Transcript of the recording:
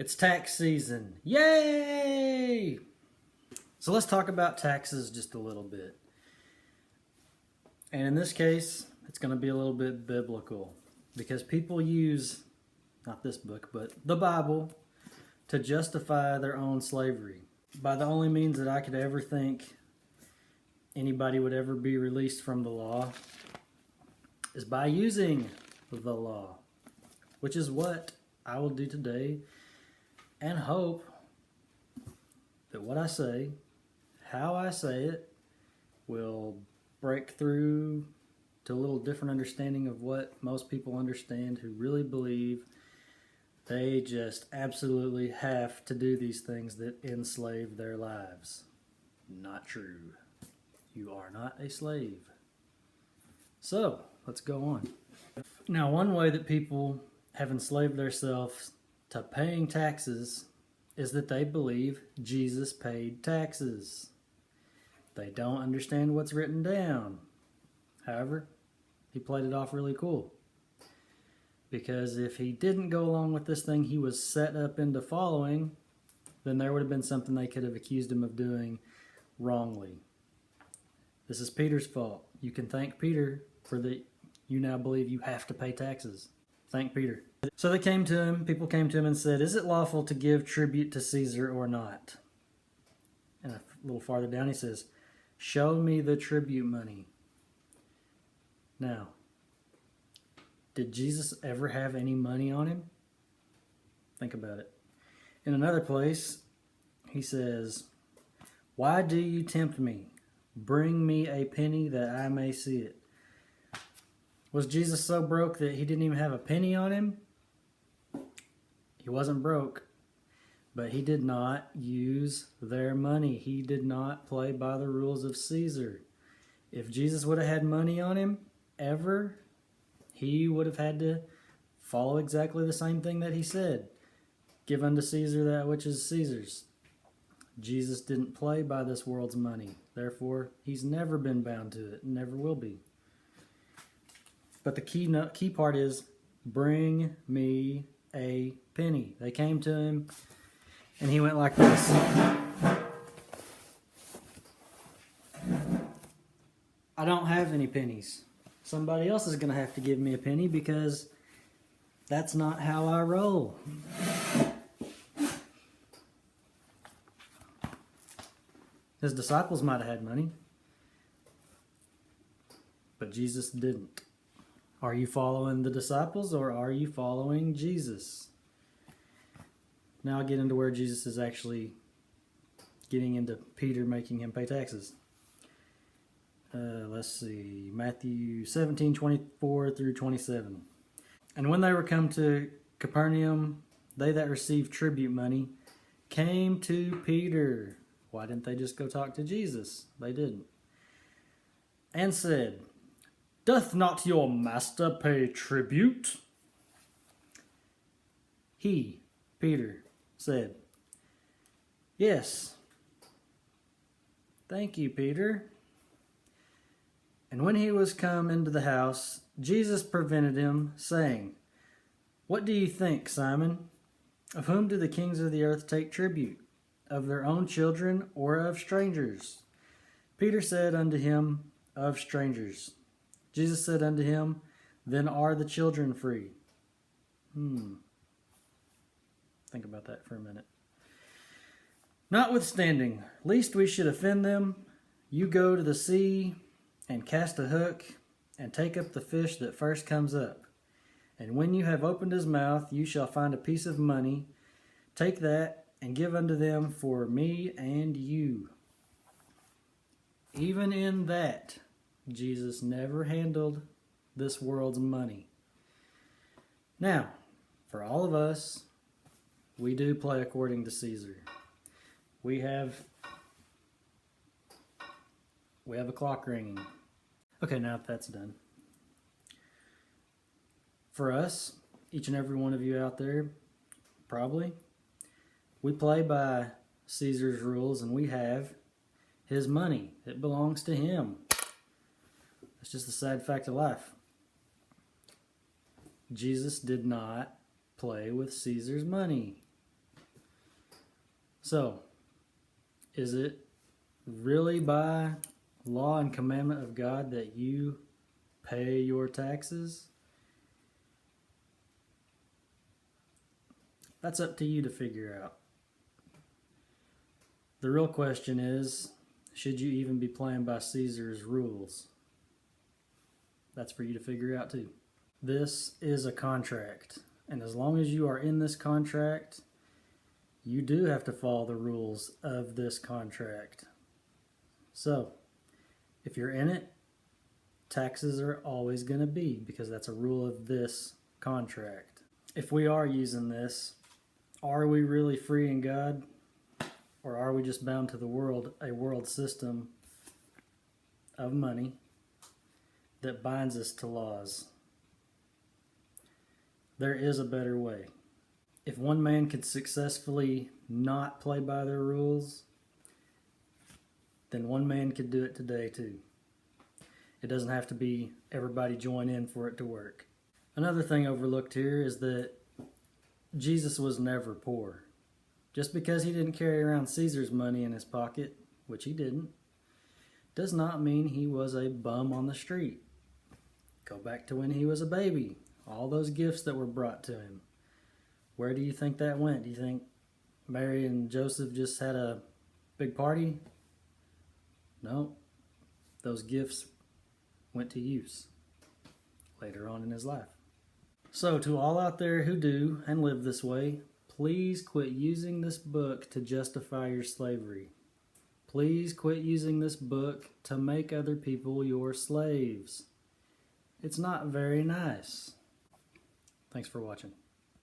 It's tax season. Yay! So let's talk about taxes just a little bit. And in this case, it's going to be a little bit biblical because people use, not this book, but the Bible to justify their own slavery. By the only means that I could ever think anybody would ever be released from the law is by using the law, which is what I will do today, and hope that what I say, how I say it, will break through to a little different understanding of what most people understand who really believe they just absolutely have to do these things that enslave their lives. Not true. You are not a slave. So, let's go on. Now, one way that people have enslaved themselves to paying taxes is that they believe Jesus paid taxes. They don't understand what's written down. However, he played it off really cool. Because if he didn't go along with this thing he was set up into following, then there would have been something they could have accused him of doing wrongly. This is Peter's fault. You can thank Peter for that you now believe you have to pay taxes. Thank Peter. So they came to him, people came to him and said, "Is it lawful to give tribute to Caesar or not?" And a little farther down he says, "Show me the tribute money." Now, did Jesus ever have any money on him? Think about it. In another place, he says, "Why do you tempt me? Bring me a penny that I may see it." Was Jesus so broke that he didn't even have a penny on him? He wasn't broke, but he did not use their money. He did not play by the rules of Caesar. If Jesus would have had money on him ever, he would have had to follow exactly the same thing that he said. Give unto Caesar that which is Caesar's. Jesus didn't play by this world's money. Therefore, he's never been bound to it and never will be. But the key part is, bring me a penny. They came to him and he went like this. I don't have any pennies. Somebody else is going to have to give me a penny because that's not how I roll. His disciples might have had money, but Jesus didn't. Are you following the disciples or are you following Jesus? Now I'll get into where Jesus is actually getting into Peter making him pay taxes. Let's see, Matthew 17:24 through 27. And when they were come to Capernaum, they that received tribute money came to Peter. Why didn't they just go talk to Jesus? They didn't. And said, "Doth not your master pay tribute?" He, Peter, said, "Yes." Thank you, Peter. And when he was come into the house, Jesus prevented him, saying, "What do you think, Simon? Of whom do the kings of the earth take tribute? Of their own children or of strangers?" Peter said unto him, "Of strangers." Jesus said unto him, "Then are the children free." Think about that for a minute. "Notwithstanding, lest we should offend them, you go to the sea and cast a hook and take up the fish that first comes up. And when you have opened his mouth, you shall find a piece of money. Take that and give unto them for me and you." Even in that, Jesus never handled this world's money. Now, for all of us, we do play according to Caesar. We have a clock ringing. Okay, now that's done. For us, each and every one of you out there, probably, we play by Caesar's rules and we have his money. It belongs to him. It's just the sad fact of life. Jesus did not play with Caesar's money. So, is it really by law and commandment of God that you pay your taxes? That's up to you to figure out. The real question is, should you even be playing by Caesar's rules? That's for you to figure out too. This is a contract, and as long as you are in this contract, you do have to follow the rules of this contract. So, if you're in it, taxes are always going to be, because that's a rule of this contract. If we are using this, are we really free in God? Or are we just bound to the world, a world system of money that binds us to laws? There is a better way. If one man could successfully not play by their rules, then one man could do it today too. It doesn't have to be everybody join in for it to work. Another thing overlooked here is that Jesus was never poor. Just because he didn't carry around Caesar's money in his pocket, which he didn't, does not mean he was a bum on the street. Go back to when he was a baby. All those gifts that were brought to him. Where do you think that went? Do you think Mary and Joseph just had a big party? No. Those gifts went to use later on in his life. So to all out there who do and live this way, please quit using this book to justify your slavery. Please quit using this book to make other people your slaves. It's not very nice. Thanks for watching.